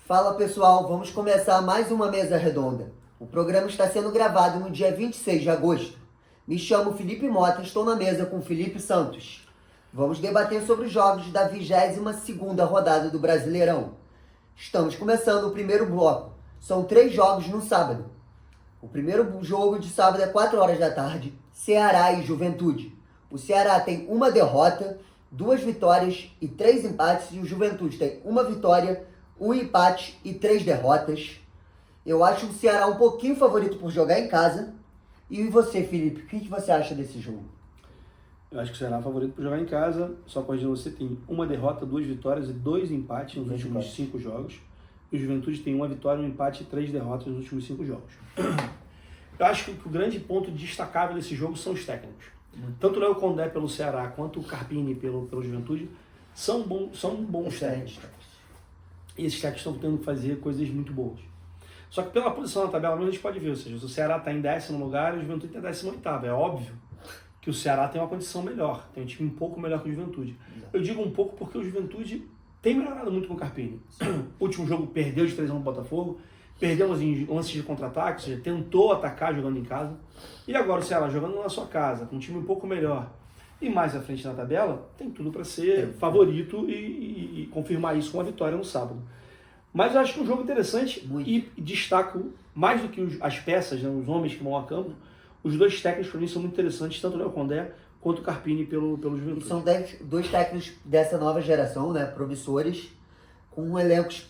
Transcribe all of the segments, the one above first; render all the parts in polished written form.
Fala pessoal, vamos começar mais uma mesa redonda. O programa está sendo gravado no dia 26 de agosto. Me chamo Felipe Mota e estou na mesa com Felipe Santos. Vamos debater sobre os jogos da 22ª rodada do Brasileirão. Estamos começando o primeiro bloco. São 3 jogos no sábado. O primeiro jogo de sábado é 4 horas da tarde, Ceará e Juventude. O Ceará tem uma derrota, 2 vitórias e 3 empates, e o Juventude tem uma vitória, 1 empate e 3 derrotas. Eu acho o Ceará um pouquinho favorito por jogar em casa. E você, Felipe, o que você acha desse jogo? Eu acho que o Ceará é favorito por jogar em casa, só corrigindo você, tem uma derrota, 2 vitórias e 2 empates nos últimos 5 jogos. E o Juventude tem uma vitória, 1 empate e 3 derrotas nos últimos 5 jogos. Eu acho que o grande ponto destacável desse jogo são os técnicos. Tanto o Léo Condé pelo Ceará quanto o Carpini pelo Juventude são bons técnicos. E esses técnicos estão tentando fazer coisas muito boas. Só que pela posição na tabela, a gente pode ver, ou seja, o Ceará está em 10º lugar e o Juventude está em 18º. É óbvio que o Ceará tem uma condição melhor, tem um time um pouco melhor que o Juventude. Eu digo um pouco porque o Juventude tem melhorado muito com o Carpini. O último jogo perdeu de 3-1 no Botafogo, perdeu em lances de contra-ataque, ou seja, tentou atacar jogando em casa. E agora o Ceará jogando na sua casa, com um time um pouco melhor e mais à frente na tabela, tem tudo para ser favorito e confirmar isso com uma vitória no sábado. Mas eu acho que é um jogo interessante e destaco, mais do que as peças, né, os homens que vão a campo, os 2 técnicos para mim são muito interessantes, tanto o Léo Condé quanto o Carpini pelo Juventude. São 2 técnicos dessa nova geração, né, promissores, com elencos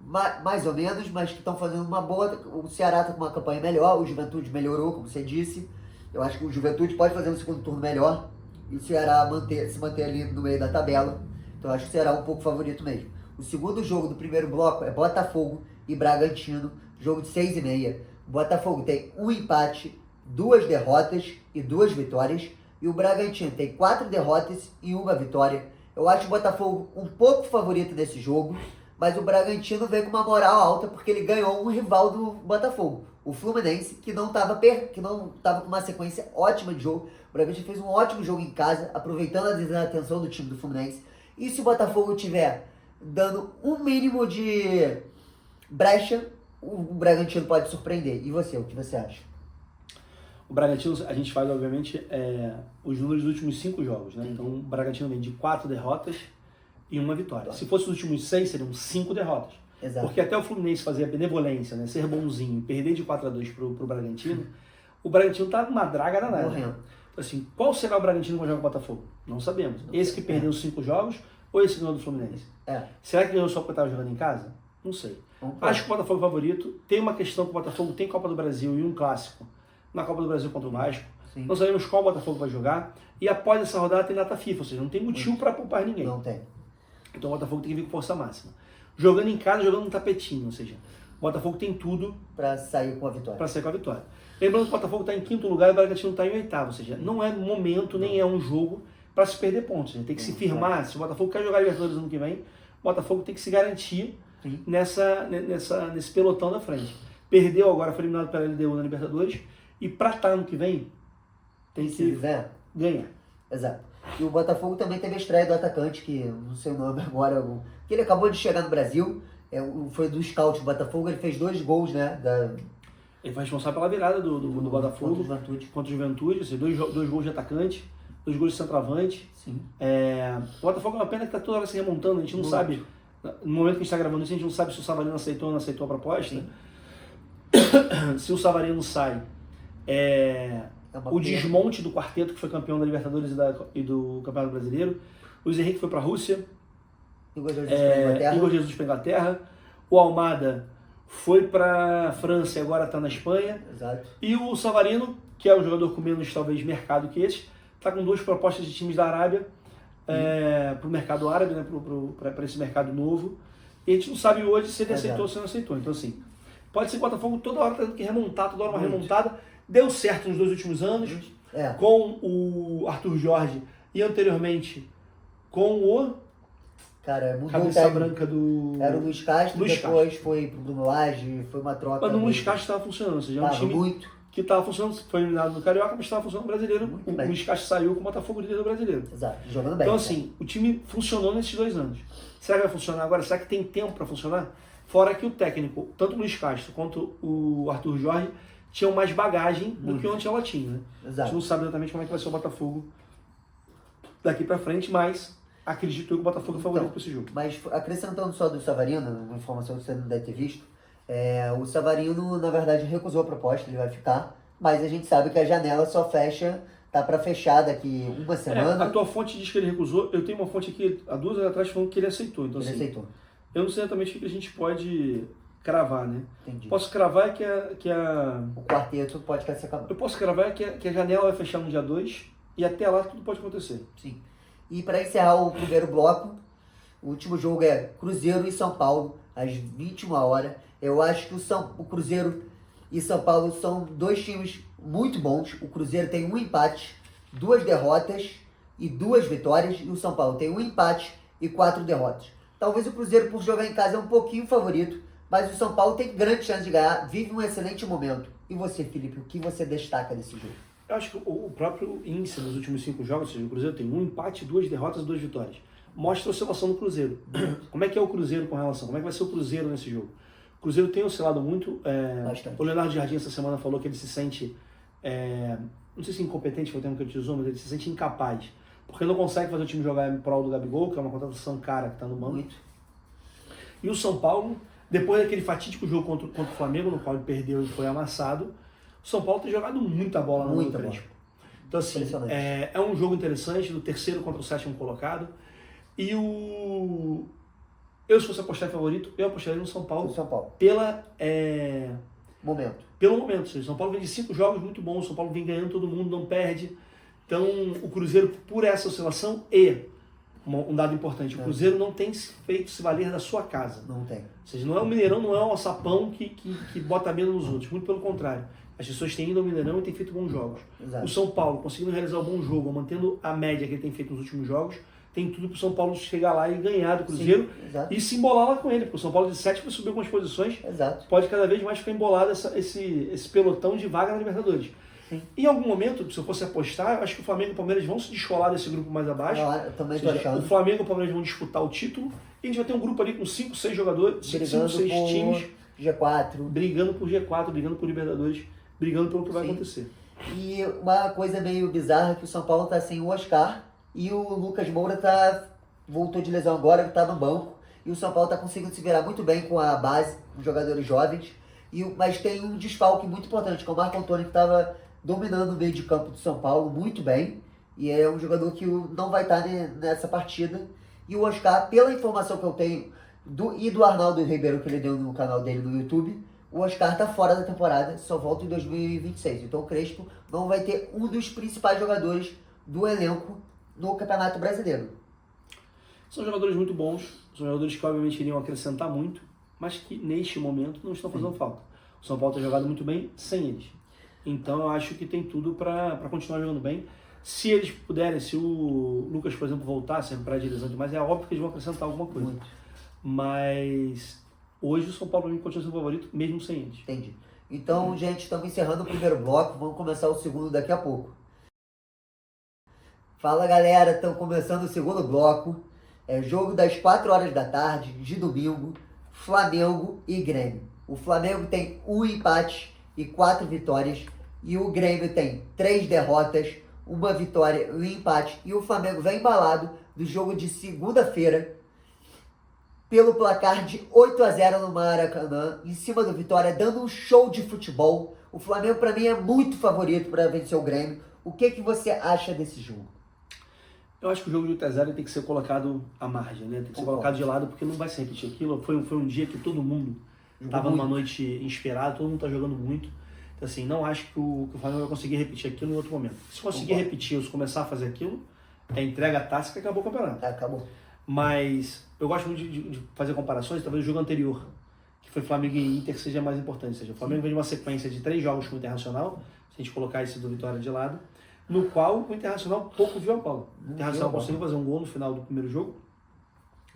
mais ou menos, mas que estão fazendo uma boa. O Ceará está com uma campanha melhor, o Juventude melhorou, como você disse. Eu acho que o Juventude pode fazer um segundo turno melhor e o Ceará se manter ali no meio da tabela. Então eu acho que o Ceará é um pouco favorito mesmo. O segundo jogo do primeiro bloco é Botafogo e Bragantino, jogo de 6h30. O Botafogo tem 1 empate, 2 derrotas e 2 vitórias. E o Bragantino tem 4 derrotas e 1 vitória. Eu acho o Botafogo um pouco favorito nesse jogo, mas o Bragantino vem com uma moral alta porque ele ganhou um rival do Botafogo, o Fluminense, que não estava com uma sequência ótima de jogo. O Bragantino fez um ótimo jogo em casa, aproveitando a desatenção do time do Fluminense. E se o Botafogo tiver dando um mínimo de brecha, o Bragantino pode surpreender. E você, o que você acha? O Bragantino, a gente faz, obviamente, os números dos últimos 5 jogos, né? Então, o Bragantino vem de 4 derrotas e 1 vitória. Se fosse os últimos 6, seriam 5 derrotas. Exato. Porque até o Fluminense fazer a benevolência, né? Ser bonzinho, perder de 4-2 pro Bragantino, o Bragantino tá numa draga danada. Morrendo. Então, assim, qual será o Bragantino quando joga o Botafogo? Não sabemos. Esse que perdeu os 5 jogos ou esse que ganhou do Fluminense? Será que ganhou só porque estava jogando em casa? Não sei. Acho que o Botafogo é favorito. Tem uma questão que o Botafogo tem Copa do Brasil e um clássico na Copa do Brasil contra o Vasco. Sim. Não sabemos qual o Botafogo vai jogar. E após essa rodada tem data FIFA, ou seja, não tem motivo para poupar ninguém. Não tem. Então o Botafogo tem que vir com força máxima. Jogando em casa, jogando no tapetinho, ou seja, o Botafogo tem tudo para sair com a vitória. Lembrando que o Botafogo está em 5º lugar e o Bragantino está em 8º, ou seja, não é momento, nem é um jogo para se perder pontos. Tem que se firmar. Se o Botafogo quer jogar Libertadores ano que vem, o Botafogo tem que se garantir nesse pelotão da frente. Perdeu agora, foi eliminado pela LDU na Libertadores, e para estar ano que vem, tem que ganhar. Exato. E o Botafogo também teve a estreia do atacante, que não sei o nome agora, que ele acabou de chegar no Brasil, foi do scout do Botafogo, ele fez 2 gols, né? Ele foi responsável pela virada do Botafogo contra o Juventude, ou seja, 2 gols de atacante, 2 gols de centroavante. Sim. O Botafogo é uma pena que está toda hora se remontando, a gente não sabe, no momento que a gente está gravando isso, a gente não sabe se o Savarino aceitou ou não aceitou a proposta. Se o Savarino sai, o desmonte do quarteto que foi campeão da Libertadores e do Campeonato Brasileiro, o Luiz Henrique foi para a Rússia, Igor Jesus para a Inglaterra, o Almada foi para a França e agora está na Espanha. Exato. E o Savarino, que é um jogador com menos talvez mercado que esse, está com 2 propostas de times da Arábia para o mercado árabe, né, para esse mercado novo. E a gente não sabe hoje se ele aceitou ou se não aceitou. Então assim, pode ser que o Botafogo toda hora tendo que remontar, toda hora uma remontada. Deu certo nos 2 últimos anos, com o Arthur Jorge e anteriormente com o cabeça branca do... Era o Luiz Castro, depois foi pro Bruno Lage, foi uma troca... Mas o Luiz Castro estava funcionando, ou seja, é um time que estava funcionando, foi eliminado no Carioca, mas estava funcionando no Brasileiro. O Luiz Castro saiu com o Botafogo líder do Brasileiro. Exato, jogando bem. Então assim, o time funcionou nesses 2 anos. Será que vai funcionar agora? Será que tem tempo para funcionar? Fora que o técnico, tanto o Luiz Castro quanto o Arthur Jorge, tinham mais bagagem do que o Ancelotti, né? Exato. A gente não sabe exatamente como é que vai ser o Botafogo daqui pra frente, mas acredito que o Botafogo é favorito para esse jogo. Mas acrescentando só do Savarino, uma informação que você não deve ter visto, o Savarino, na verdade, recusou a proposta, ele vai ficar, mas a gente sabe que a janela só fecha, tá para fechar daqui uma semana. A tua fonte diz que ele recusou, eu tenho uma fonte aqui, há 2 horas atrás, falando que ele aceitou. Então, ele assim, aceitou. Eu não sei exatamente o que a gente pode cravar, né? Entendi. Posso cravar que o quarteto pode ser acabado. Eu posso cravar que a janela vai fechar no dia 2 e até lá tudo pode acontecer. Sim. E para encerrar o primeiro bloco, o último jogo é Cruzeiro e São Paulo, às 21 horas. Eu acho que o Cruzeiro e São Paulo são 2 times muito bons. O Cruzeiro tem 1 empate, 2 derrotas e 2 vitórias. E o São Paulo tem 1 empate e 4 derrotas. Talvez o Cruzeiro, por jogar em casa, é um pouquinho favorito, mas o São Paulo tem grande chance de ganhar, vive um excelente momento. E você, Felipe, o que você destaca desse jogo? Eu acho que o próprio índice nos últimos 5 jogos, ou seja, o Cruzeiro tem 1 empate, 2 derrotas e 2 vitórias. Mostra a oscilação do Cruzeiro. Como é que é o Cruzeiro com relação? Como é que vai ser o Cruzeiro nesse jogo? O Cruzeiro tem oscilado muito. O Leonardo Jardim essa semana falou que ele se sente, não sei se incompetente foi o termo que ele utilizou, mas ele se sente incapaz. Porque não consegue fazer o time jogar em prol do Gabigol, que é uma contratação cara que está no banco. Muito. E o São Paulo, depois daquele fatídico jogo contra o Flamengo, no qual ele perdeu e foi amassado, o São Paulo tem jogado muita bola no Crespo. Então, assim, é um jogo interessante, do terceiro contra o 7º colocado. E eu, se fosse apostar em favorito, eu apostaria no São Paulo. Pelo momento. O São Paulo vem de 5 jogos muito bons, o São Paulo vem ganhando todo mundo, não perde. Então, o Cruzeiro, por essa oscilação, um dado importante, o Cruzeiro não tem feito se valer da sua casa. Não tem. Ou seja, não é o Mineirão, não é o alçapão que bota medo nos outros, muito pelo contrário. As pessoas têm ido ao Mineirão e têm feito bons jogos. Exato. O São Paulo, conseguindo realizar um bom jogo, mantendo a média que ele tem feito nos últimos jogos, tem tudo para o São Paulo chegar lá e ganhar do Cruzeiro. Sim, e se embolar lá com ele, porque o São Paulo de 7 vai subir algumas posições, exato, pode cada vez mais ficar embolado esse pelotão de vaga na Libertadores. Sim. Em algum momento, se eu fosse apostar, eu acho que o Flamengo e o Palmeiras vão se descolar desse grupo mais abaixo. Eu também tô achando. O Flamengo e o Palmeiras vão disputar o título e a gente vai ter um grupo ali com 5, 6 jogadores, 5, 6 times G4, brigando por G4, brigando por Libertadores, brigando pelo que vai acontecer. E uma coisa meio bizarra é que o São Paulo tá sem o Oscar e o Lucas Moura voltou de lesão agora, que tá no banco. E o São Paulo tá conseguindo se virar muito bem com a base, com jogadores jovens. Mas tem um desfalque muito importante, que é o Marco Antônio, que estava dominando o meio de campo do São Paulo muito bem. E é um jogador que não vai estar nessa partida. E o Oscar, pela informação que eu tenho, do Arnaldo Ribeiro, que ele deu no canal dele no YouTube, o Oscar tá fora da temporada, só volta em 2026. Então o Crespo não vai ter um dos principais jogadores do elenco no Campeonato Brasileiro. São jogadores muito bons, são jogadores que obviamente iriam acrescentar muito, mas que neste momento não estão fazendo falta. O São Paulo tem jogado muito bem sem eles. Então eu acho que tem tudo para continuar jogando bem. Se eles puderem, se o Lucas, por exemplo, voltar, se recuperar de lesão demais, é óbvio que eles vão acrescentar alguma coisa. Muito. Mas hoje o São Paulo continua sendo favorito, mesmo sem eles. Entendi. Então, gente, estamos encerrando o primeiro bloco, vamos começar o segundo daqui a pouco. Fala, galera, estamos começando o segundo bloco. É jogo das 4 horas da tarde, de domingo, Flamengo e Grêmio. O Flamengo tem 1 empate e 4 vitórias, e o Grêmio tem 3 derrotas, 1 vitória e 1 empate. E o Flamengo vem embalado do jogo de segunda-feira, pelo placar de 8-0 no Maracanã, em cima do Vitória, dando um show de futebol. O Flamengo, para mim, é muito favorito para vencer o Grêmio. O que você acha desse jogo? Eu acho que o jogo de 8-0 tem que ser colocado à margem, né? Tem que ser colocado de lado, porque não vai se repetir aquilo. Foi um dia que todo mundo estava numa noite inspirada, todo mundo está jogando muito. Então, assim, não acho que o Flamengo vai conseguir repetir aquilo em outro momento. Se conseguir repetir ou se começar a fazer aquilo, é entrega tática e acabou o campeonato. Acabou. Mas eu gosto muito de fazer comparações, talvez o jogo anterior, que foi Flamengo e Inter, seja mais importante. Ou seja, o Flamengo vem de uma sequência de 3 jogos com o Internacional, se a gente colocar esse do Vitória de lado, no qual o Internacional pouco viu a bola. O Internacional conseguiu fazer um gol no final do primeiro jogo,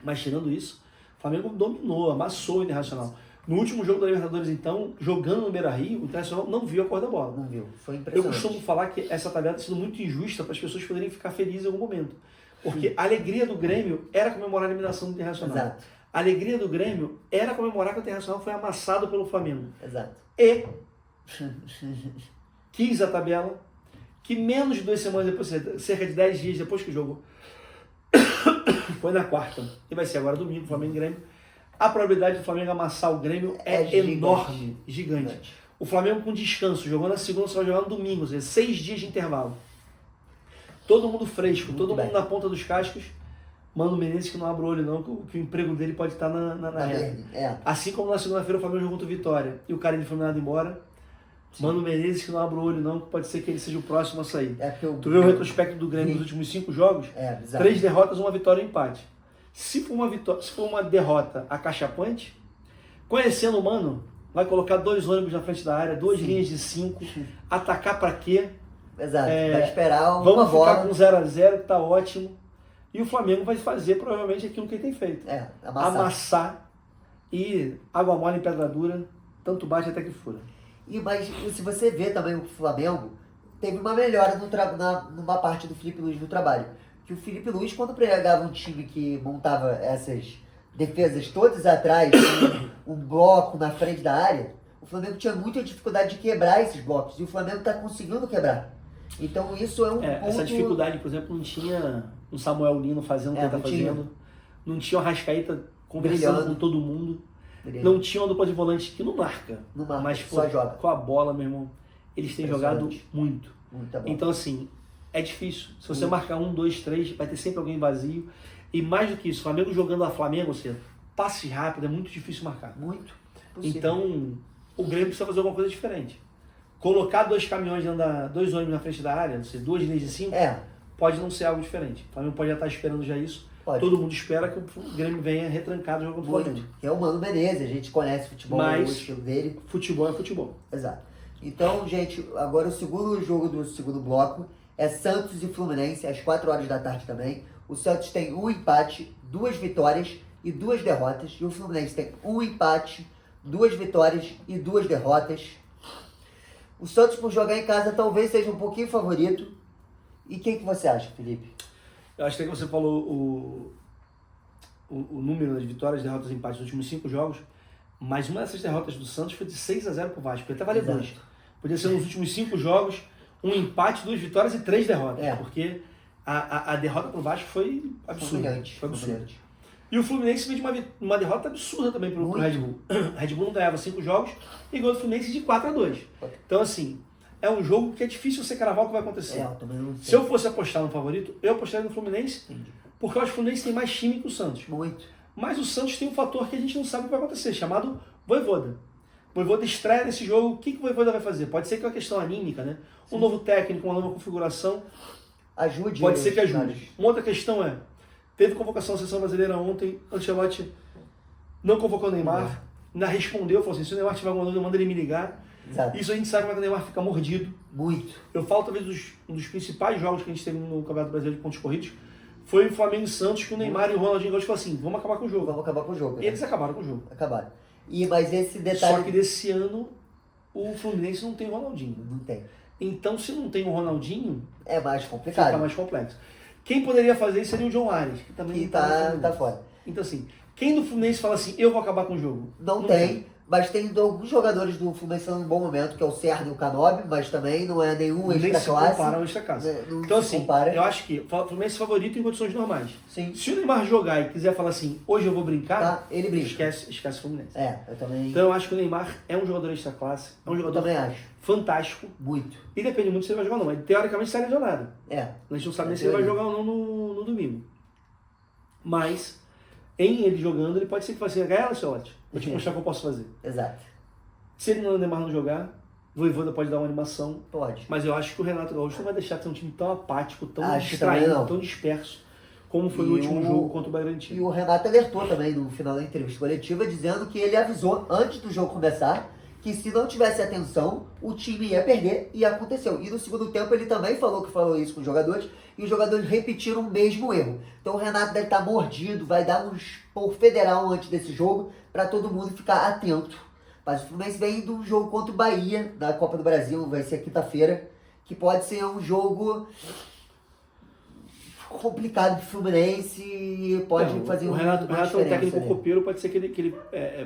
mas tirando isso, o Flamengo dominou, amassou o Internacional. No último jogo da Libertadores, então, jogando no Beira-Rio, o Internacional não viu a cor da bola. Não viu, foi impressionante. Eu costumo falar que essa tabela está sendo muito injusta para as pessoas poderem ficar felizes em algum momento. Porque a alegria do Grêmio era comemorar a eliminação do Internacional. Exato. A alegria do Grêmio era comemorar que o Internacional foi amassado pelo Flamengo. Exato. E quis a tabela, que menos de 2 semanas depois, cerca de 10 dias depois que o jogo foi na quarta, e vai ser agora domingo, Flamengo e Grêmio, a probabilidade do Flamengo amassar o Grêmio é enorme, gigante. O Flamengo com descanso, jogou na segunda, só vai jogar no domingo, ou seja, 6 dias de intervalo. Todo mundo fresco, todo mundo na ponta dos cascos. Mano Menezes que não abre o olho não, que o emprego dele pode estar na reta. Assim como na segunda-feira o Flamengo jogou contra o Vitória e o cara foi mandado embora. Sim. Mano Menezes que não abre o olho não, que pode ser que ele seja o próximo a sair. Tu vê o retrospecto do Grêmio nos últimos 5 jogos? 3 derrotas, 1 vitória e 1 empate. Se for uma derrota acachapante, conhecendo o Mano, vai colocar 2 ônibus na frente da área, 2 linhas de 5, atacar pra quê? Exato, vai esperar uma vamos bola. Ficar com 0-0, que tá ótimo. E o Flamengo vai fazer provavelmente aquilo que ele tem feito. Amassar e água mole em pedra dura, tanto bate até que fura. Mas se você vê também o Flamengo, teve uma melhora numa parte do Felipe Luiz no trabalho. Que o Felipe Luiz, quando pregava um time que montava essas defesas todas atrás, um bloco na frente da área, o Flamengo tinha muita dificuldade de quebrar esses blocos. E o Flamengo está conseguindo quebrar. Então isso é um ponto... Essa dificuldade, por exemplo, não tinha um Samuel Lino fazendo o que ele está fazendo. Não tinha o Arrascaeta conversando com todo mundo. Não tinha uma dupla de volante que não marca. Mas só joga. Com a bola, meu irmão, eles têm jogado muito. Muito bom. Então, assim, é difícil. Se você marcar 1, 2, 3, vai ter sempre alguém vazio. E mais do que isso, o Flamengo jogando a Flamengo, ou seja, passe rápido, é muito difícil marcar. Muito possível. Então, o Grêmio precisa fazer alguma coisa diferente. Colocar 2 caminhões, 2 ônibus na frente da área, não sei, 2 linhas de 5, pode não ser algo diferente. O Flamengo pode já estar esperando já isso. Pode. Todo mundo espera que o Grêmio venha retrancado jogando o Flamengo. Que é o Mano Menezes, a gente conhece o futebol, o estilo dele. Futebol é futebol. Exato. Então, gente, agora o segundo jogo do segundo bloco é Santos e Fluminense, às 4 horas da tarde também. O Santos tem 1 empate, 2 vitórias e 2 derrotas. E o Fluminense tem 1 empate, 2 vitórias e 2 derrotas. O Santos, por jogar em casa, talvez seja um pouquinho favorito. E quem que você acha, Felipe? Eu acho que você falou o número de vitórias, derrotas e empates nos últimos 5 jogos, mas uma dessas derrotas do Santos foi de 6-0 pro Vasco, até vale 2. Podia ser nos últimos 5 jogos, 1 empate, 2 vitórias e 3 derrotas, porque a derrota pro Vasco foi absurda. Foi absurda. E o Fluminense veio de uma derrota absurda também pro Red Bull. O Red Bull não ganhava 5 jogos e ganhou do Fluminense de 4-2. Então, assim, é um jogo que é difícil você cravar o que vai acontecer. Se eu fosse apostar no favorito, eu apostaria no Fluminense, porque eu acho que o Fluminense tem mais time que o Santos. Muito. Mas o Santos tem um fator que a gente não sabe o que vai acontecer, chamado Vojvoda. O Vojvoda estreia nesse jogo, o que o Vojvoda vai fazer? Pode ser que é uma questão anímica, né? Um novo técnico, uma nova configuração. Ajude. Pode ser que ajude. Uma outra questão é, teve convocação da Seleção Brasileira ontem, Ancelotti não convocou o Neymar, ainda respondeu, falou assim, se o Neymar tiver alguma dúvida, manda ele me ligar. Exato. Isso a gente sabe como é que o Neymar fica mordido. Muito. Eu falo talvez um dos principais jogos que a gente teve no Campeonato Brasileiro de Pontos Corridos, foi o Flamengo e Santos, que o Neymar e o Ronaldinho Gaúcho falaram assim, vamos acabar com o jogo. Vamos acabar com o jogo. E eles acabaram com o jogo. Acabaram. Mas esse detalhe... Só que desse ano, o Fluminense não tem o Ronaldinho. Não tem. Então, se não tem o Ronaldinho... É mais complicado. Fica mais complexo. Quem poderia fazer isso seria o John Ares, que também tá fora. Então, assim, quem do Fluminense fala assim, eu vou acabar com o jogo? Não tem. Mas tem alguns jogadores do Fluminense em um bom momento, que é o Serra e o Canobi, mas também não é nenhum extra-classe. Nem se compara ao extra-classe. Então, assim, eu acho que o Fluminense é favorito em condições normais. Sim. Se o Neymar jogar e quiser falar assim, hoje eu vou brincar, ele brinca. Esquece o Fluminense. Eu também... Então eu acho que o Neymar é um jogador extra-classe, é um jogador fantástico. Muito. E depende muito se ele vai jogar ou não. Ele teoricamente está lesionado. A gente não sabe nem se ele vai jogar ou não no domingo. Mas, em ele jogando, ele pode ser que faça assim, ganha, Ancelotti. Vou te mostrar o que eu posso fazer. Exato. Se ele o Neymar não jogar, o Vojvoda pode dar uma animação. Pode. Mas eu acho que o Renato Gaúcho não vai deixar de ser um time tão apático, tão distraído, tão disperso, como foi no último jogo contra o Bragantino. E o Renato alertou também no final da entrevista coletiva, dizendo que ele avisou antes do jogo começar que se não tivesse atenção, o time ia perder, e aconteceu. E no segundo tempo ele também falou isso com os jogadores, e os jogadores repetiram o mesmo erro. Então o Renato deve estar mordido, vai dar um expor federal antes desse jogo, para todo mundo ficar atento. Mas o Fluminense vem do jogo contra o Bahia, da Copa do Brasil, vai ser quinta-feira, que pode ser um jogo complicado pro Fluminense e pode fazer o Renato é um técnico né? copeiro, pode ser que ele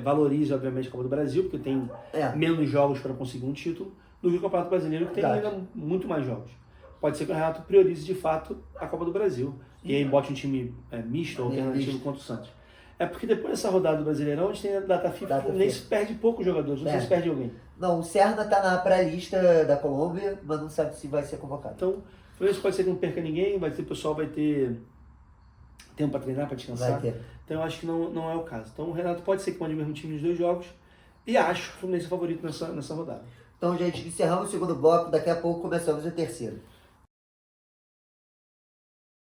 valorize, obviamente, a Copa do Brasil, porque tem menos jogos para conseguir um título, do que o Campeonato Brasileiro, que tem ainda muito mais jogos. Pode ser que o Renato priorize, de fato, a Copa do Brasil. E aí bote um time misto, alternativo contra o Santos. É porque depois dessa rodada do Brasileirão, a gente tem a data FIFA, o Fluminense perde poucos jogadores, não sei se perde alguém. Não, o Serna tá na pré-lista da Colômbia, mas não sabe se vai ser convocado. Então, o Fluminense pode ser que não perca ninguém, o pessoal vai ter tempo para treinar, para descansar. Vai ter. Então eu acho que não é o caso. Então o Renato pode ser que mande o mesmo time nos 2 jogos, e acho que o Fluminense é favorito nessa rodada. Então, gente, encerramos o segundo bloco, daqui a pouco começamos o terceiro.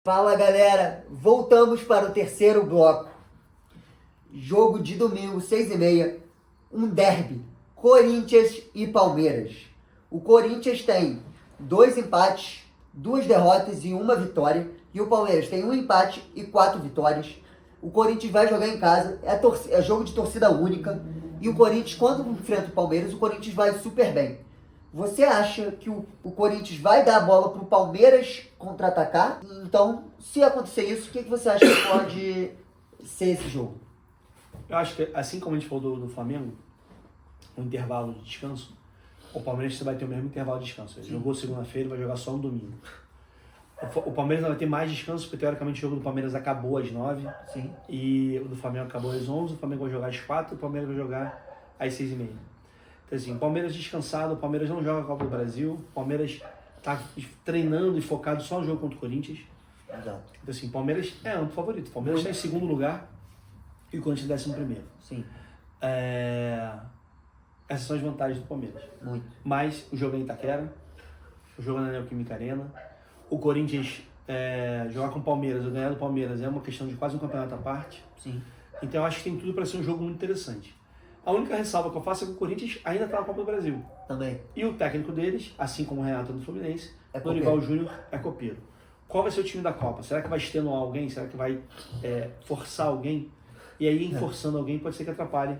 Fala, galera! Voltamos para o terceiro bloco. Jogo de domingo, 6h30, um derby, Corinthians e Palmeiras. O Corinthians tem 2 empates, 2 derrotas e 1 vitória. E o Palmeiras tem 1 empate e 4 vitórias. O Corinthians vai jogar em casa, é jogo de torcida única. E o Corinthians, quando enfrenta o Palmeiras, o Corinthians vai super bem. Você acha que o Corinthians vai dar a bola para o Palmeiras contra-atacar? Então, se acontecer isso, o que você acha que pode ser esse jogo? Eu acho que, assim como a gente falou do Flamengo, um intervalo de descanso, o Palmeiras vai ter o mesmo intervalo de descanso. Ele jogou segunda-feira e vai jogar só no domingo. O Palmeiras vai ter mais descanso, porque teoricamente o jogo do Palmeiras acabou às 9. Sim. E o do Flamengo acabou às 11. O Flamengo vai jogar às 4, o Palmeiras vai jogar às 6h30. Então assim, o Palmeiras descansado, o Palmeiras não joga a Copa do Brasil, o Palmeiras está treinando e focado só no jogo contra o Corinthians. Exato. Então assim, o Palmeiras é um favorito. O Palmeiras está em segundo lugar e o Corinthians em 11º. Sim. Essas são as vantagens do Palmeiras. Muito. Mas o jogo é em Itaquera, o jogo é na Neoquímica Arena. O Corinthians jogar com o Palmeiras ou ganhar do Palmeiras é uma questão de quase um campeonato à parte. Sim. Então eu acho que tem tudo para ser um jogo muito interessante. A única ressalva que eu faço é que o Corinthians ainda está na Copa do Brasil. Também. E o técnico deles, assim como o Renato do Fluminense, É Dorival Júnior, é copeiro. Qual vai ser o time da Copa? Será que vai extenuar alguém? Será que vai forçar alguém? E aí, em forçando alguém, pode ser que atrapalhe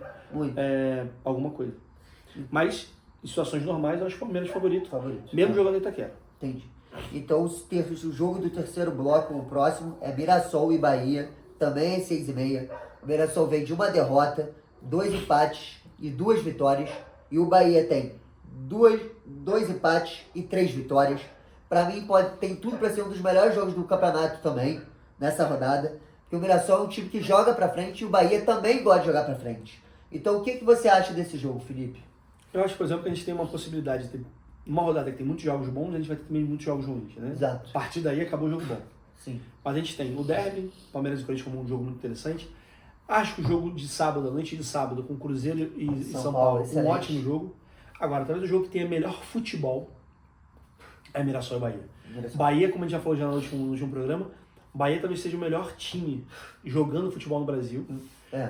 alguma coisa. Mas, em situações normais, eu acho o Palmeiras favorito. Mesmo jogando em Itaquera. Entendi. Então, o jogo do terceiro bloco, o próximo, é Mirassol e Bahia. Também é 6h30. O Mirassol vem de 1 derrota, 2 empates e 2 vitórias. E o Bahia tem 2 empates e 3 vitórias. Para mim, tem tudo para ser um dos melhores jogos do campeonato também, nessa rodada. Porque o Mirassol é um time que joga para frente e o Bahia também gosta de jogar para frente. Então, o que você acha desse jogo, Felipe? Eu acho, por exemplo, que a gente tem uma possibilidade de ter uma rodada que tem muitos jogos bons, a gente vai ter também muitos jogos ruins, né? Exato. A partir daí acabou o jogo bom. Sim. Mas a gente tem o derby, Palmeiras e Corinthians como um jogo muito interessante. Acho que o jogo de sábado, a noite de sábado, com Cruzeiro e São Paulo, um ótimo jogo. Agora, talvez o jogo que tenha melhor futebol é Mirassol e Bahia. Bahia, como a gente já falou já no último programa, Bahia talvez seja o melhor time jogando futebol no Brasil.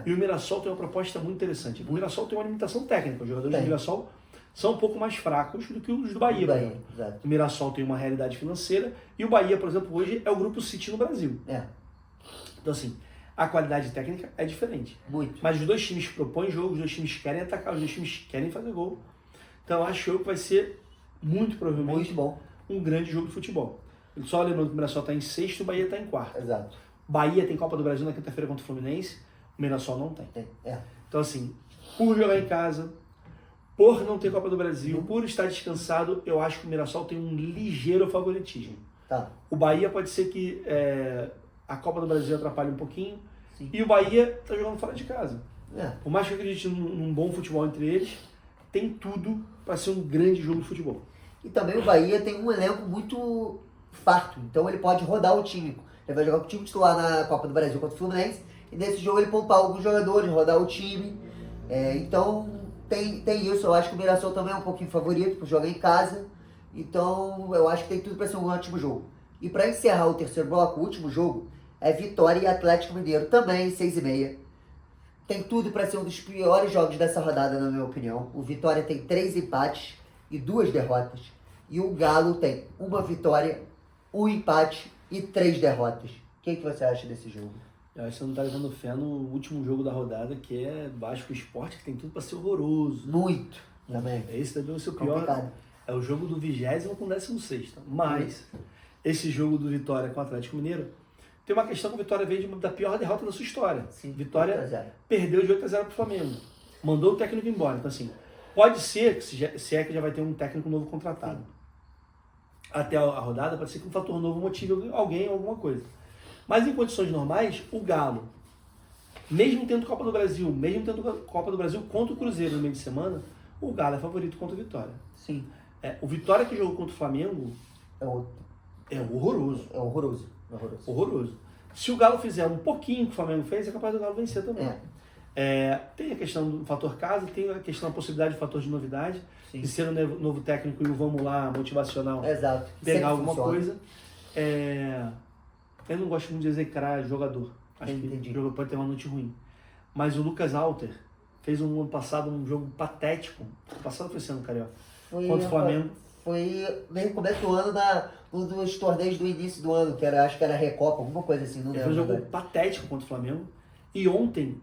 E o Mirassol tem uma proposta muito interessante. O Mirassol tem uma limitação técnica. Os jogadores do Mirassol são um pouco mais fracos do que os do Bahia. O Mirassol tem uma realidade financeira e o Bahia, por exemplo, hoje é o Grupo City no Brasil. Então, assim, a qualidade técnica é diferente. Muito. Mas os dois times propõem jogo, os dois times querem atacar, os dois times querem fazer gol. Então, eu acho que vai ser, muito provavelmente, um grande jogo de futebol. Só lembrando que o Mirassol está em 6º e o Bahia está em 4º. Exato. Bahia tem Copa do Brasil na quinta-feira contra o Fluminense, o Mirassol não tem. Então, assim, por jogar em casa, por não ter Copa do Brasil, por estar descansado, eu acho que o Mirassol tem um ligeiro favoritismo. O Bahia pode ser que a Copa do Brasil atrapalhe um pouquinho. Sim. E o Bahia está jogando fora de casa. Por mais que eu acredite num bom futebol entre eles, tem tudo para ser um grande jogo de futebol. E também o Bahia tem um elenco muito farto, então ele pode rodar o time. Ele vai jogar com o time titular na Copa do Brasil contra o Fluminense, e nesse jogo ele poupar alguns jogadores, rodar o time. Então tem isso, eu acho que o Mirassol também é um pouquinho favorito por jogar em casa. Então eu acho que tem tudo para ser um ótimo jogo. E para encerrar o terceiro bloco, o último jogo, é Vitória e Atlético Mineiro, também 6h30. Tem tudo para ser um dos piores jogos dessa rodada, na minha opinião. O Vitória tem 3 empates e 2 derrotas. E o Galo tem 1 vitória, 1 empate e 3 derrotas. O que você acha desse jogo? Eu acho que você não está levando fé no último jogo da rodada, que é Vasco Sport, que tem tudo para ser horroroso. Muito, também. Esse também é o seu pior. Complicado. É o jogo do 20º com o 16º. Mas esse jogo do Vitória com o Atlético Mineiro tem uma questão que o Vitória veio da pior derrota da sua história. Sim, Vitória 8-0. perdeu de 8-0 pro Flamengo. Mandou o técnico embora. Então, assim, pode ser, que se é que já vai ter um técnico novo contratado. Sim. Até a rodada, pode ser que um fator novo motive alguém ou alguma coisa. Mas em condições normais, o Galo, mesmo tendo Copa do Brasil contra o Cruzeiro no meio de semana, o Galo é favorito contra o Vitória. Sim. O Vitória que jogou contra o Flamengo É horroroso. É horroroso. Horroroso. Se o Galo fizer um pouquinho que o Flamengo fez, é capaz do Galo vencer também. Tem a questão do fator casa, tem a questão da possibilidade do fator de novidade, Sim. de ser um novo técnico e o vamos lá motivacional, Exato. pegar Sempre alguma funciona. coisa. Eu não gosto muito de execrar jogador. Acho que o jogo pode ter uma noite ruim. Mas o Lucas Alter fez ano passado um jogo patético. O passado foi esse ano, Carioca. Contra o Flamengo. Foi no começo do ano, um dos torneios do início do ano, acho que era Recopa, alguma coisa assim, não Ele lembro. fez um jogo patético contra o Flamengo. E ontem,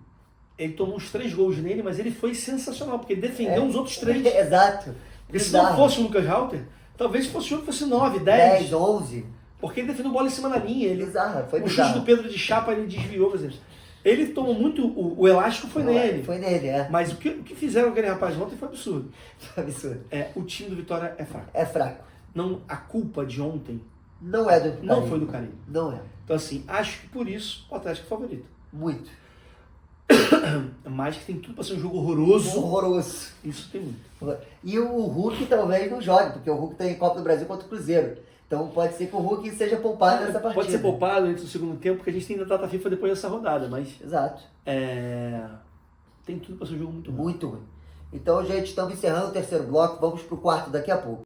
ele tomou uns 3 gols nele, mas ele foi sensacional, porque ele defendeu os outros 3. Exato. Porque se não fosse o Lucas Alter, talvez fosse o jogo fosse 9, 10. 11. Porque ele defendeu bola em cima da linha. Foi o bizarro. chute do Pedro de Chapa, ele desviou. Por exemplo. Ele tomou muito... O elástico foi nele. Foi nele, Mas o que fizeram com aquele rapaz ontem foi absurdo. Foi absurdo. O time do Vitória é fraco. É fraco. Não, a culpa de ontem não é do Carilho. Não foi do Carilho. Não é. Então, assim, acho que por isso o Atlético é favorito. Muito. Mas que tem tudo para ser um jogo horroroso. Horroroso. Isso tem muito. E o Hulk talvez não jogue, porque o Hulk tem Copa do Brasil contra o Cruzeiro. Então pode ser que o Hulk seja poupado nessa partida. Pode ser poupado entre o segundo tempo, porque a gente tem ainda data FIFA depois dessa rodada, mas... Exato. Tem tudo para ser um jogo muito ruim. Muito ruim. Então, gente, estamos encerrando o terceiro bloco, vamos pro quarto daqui a pouco.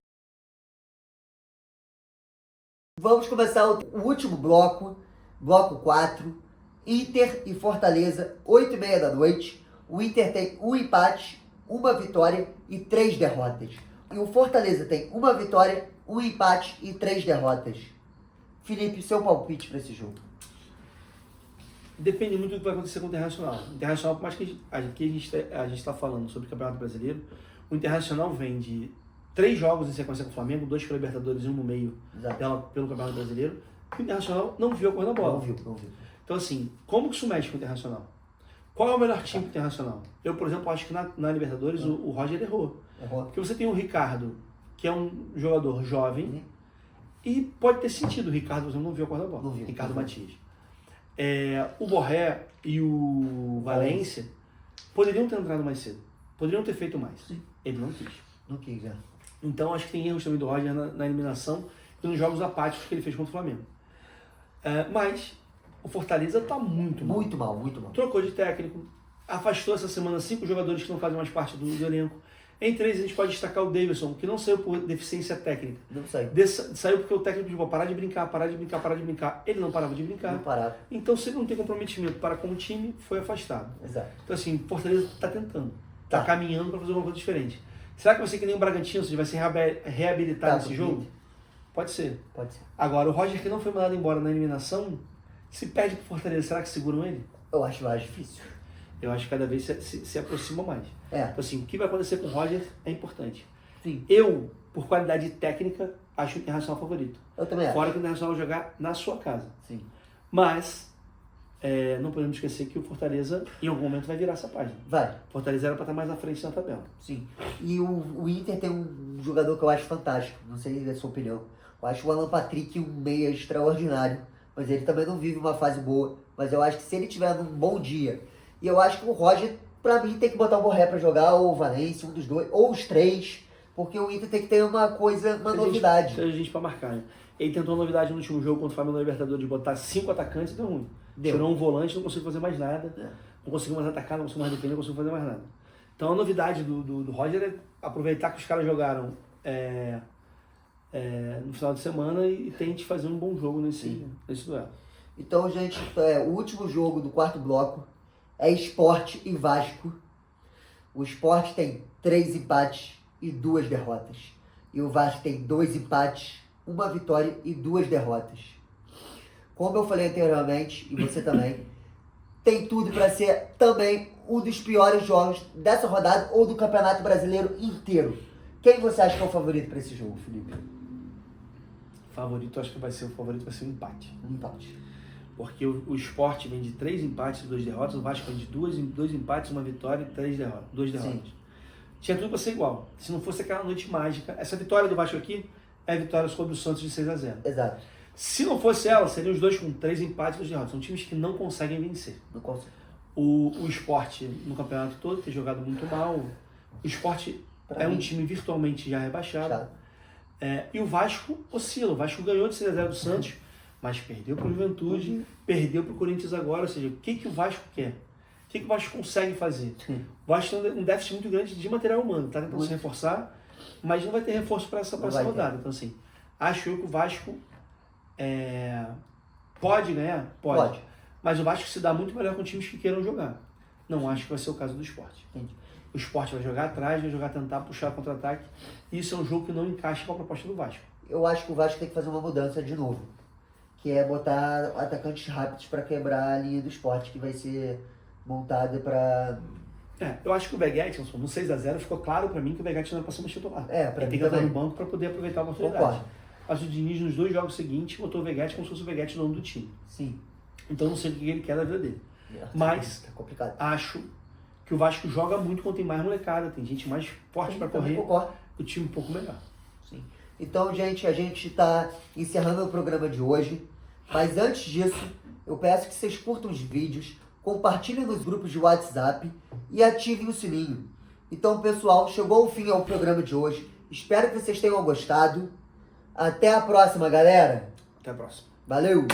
Vamos começar o último bloco, bloco 4, Inter e Fortaleza, 8h30 da noite. O Inter tem 1 empate, 1 vitória e 3 derrotas. E o Fortaleza tem 1 vitória, 1 empate e 3 derrotas. Felipe, seu palpite para esse jogo? Depende muito do que vai acontecer com o Internacional. O Internacional, por mais que aqui a gente está falando sobre o Campeonato Brasileiro, o Internacional vem de 3 jogos em sequência com o Flamengo, 2 pela Libertadores e 1 no meio pelo Campeonato Brasileiro. O Internacional não viu a cor da bola. Não viu. Então, assim, como que isso mexe com o Internacional? Qual é o melhor time do Internacional? Eu, por exemplo, acho que na Libertadores o Roger errou. Porque você tem o Ricardo, que é um jogador jovem, e pode ter sentido. O Ricardo, por exemplo, não viu a cor da bola. Não viu. Ricardo Matias. O Borré e o Valência poderiam ter entrado mais cedo. Poderiam ter feito mais. Sim. Ele não quis. Não quis, né? Então, acho que tem erros também do Roger na eliminação e nos jogos apáticos que ele fez contra o Flamengo. Mas o Fortaleza está muito mal. Muito mal. Trocou de técnico, afastou essa semana 5 jogadores que não fazem mais parte do elenco. Entre eles a gente pode destacar o Davidson, que não saiu por deficiência técnica. Não saiu. Saiu porque o técnico disse, parar de brincar. Ele não parava de brincar. Não parava. Então, se ele não tem comprometimento para com o time, foi afastado. Exato. Então, assim, o Fortaleza está tentando. Está caminhando para fazer uma coisa diferente. Será que vai ser que nem o Bragantino, vai ser reabilitado nesse jogo? Pode ser. Agora, o Roger, que não foi mandado embora na eliminação, se perde para o Fortaleza, será que seguram ele? Eu acho mais difícil. Eu acho que cada vez se aproxima mais. Então, assim, o que vai acontecer com o Roger é importante. Sim. Eu, por qualidade técnica, acho o Internacional favorito. Eu também acho. Fora que o Internacional vai jogar na sua casa. Sim. Mas, não podemos esquecer que o Fortaleza, em algum momento, vai virar essa página. Vai. O Fortaleza era para estar mais à frente na tabela. Sim. E o Inter tem um jogador que eu acho fantástico. Não sei da sua opinião. Eu acho o Alan Patrick um meia extraordinário. Mas ele também não vive uma fase boa. Mas eu acho que se ele tiver num bom dia... E eu acho que o Roger, pra mim, tem que botar o Borré pra jogar, ou o Valência, um dos dois, ou os 3, porque o Inter tem que ter uma novidade. Tem gente pra marcar, né? Ele tentou uma novidade no último jogo contra o Flamengo na Libertadores, de botar 5 atacantes e deu ruim. Tirou um volante, não conseguiu fazer mais nada, não conseguiu mais atacar, não conseguiu mais defender, não conseguiu fazer mais nada. Então a novidade do Roger é aproveitar que os caras jogaram no final de semana e tente fazer um bom jogo nesse duelo. Então, gente, o último jogo do quarto bloco é Sport e Vasco. O Sport tem 3 empates e 2 derrotas. E o Vasco tem 2 empates, 1 vitória e 2 derrotas. Como eu falei anteriormente, e você também, tem tudo para ser também um dos piores jogos dessa rodada ou do Campeonato Brasileiro inteiro. Quem você acha que é o favorito para esse jogo, Felipe? Favorito, acho que vai ser o favorito, vai ser um empate. Um empate. Porque o Sport vem de 3 empates e 2 derrotas, o Vasco vem de 2 empates, 1 vitória e 2 derrotas. Sim. Tinha tudo para ser igual. Se não fosse aquela noite mágica, essa vitória do Vasco aqui é a vitória sobre o Santos de 6-0. Exato. Se não fosse ela, seriam os dois com 3 empates e 2 derrotas. São times que não conseguem vencer. Não consigo. O Sport, no campeonato todo, tem jogado muito mal. O Sport é um time virtualmente já rebaixado. E o Vasco oscila. O Vasco ganhou de 6-0 do Santos, mas perdeu para o Juventude, perdeu para o Corinthians agora. Ou seja, o que o Vasco quer? O que o Vasco consegue fazer? O Vasco tem um déficit muito grande de material humano. Está tentando se reforçar, mas não vai ter reforço para essa rodada. Então, assim, acho eu que o Vasco pode ganhar? Pode. Mas o Vasco se dá muito melhor com times que queiram jogar. Não acho que vai ser o caso do Sport. Entendi. O Sport vai jogar atrás, vai jogar tentar puxar contra-ataque. Isso é um jogo que não encaixa com a proposta do Vasco. Eu acho que o Vasco tem que fazer uma mudança de novo. Que é botar atacantes rápidos para quebrar a linha do Sport, que vai ser montada para... eu acho que o Veguete, no 6-0, ficou claro para mim que o Veguete não é para ser um titular. Pra ele mim tem que estar também. no banco para poder aproveitar a oportunidade. Concordo. Mas o Diniz, nos 2 jogos seguintes, botou o Veguete como se fosse o Veguete dono do time. Sim. Então não sei o que ele quer da vida dele. Mas Tá complicado. acho que o Vasco joga muito quando tem mais molecada, tem gente mais forte para correr, o time um pouco melhor. Sim. Então, gente, a gente está encerrando o programa de hoje, mas antes disso, eu peço que vocês curtam os vídeos, compartilhem nos grupos de WhatsApp e ativem o sininho. Então, pessoal, chegou o fim ao programa de hoje. Espero que vocês tenham gostado. Até a próxima, galera. Até a próxima. Valeu!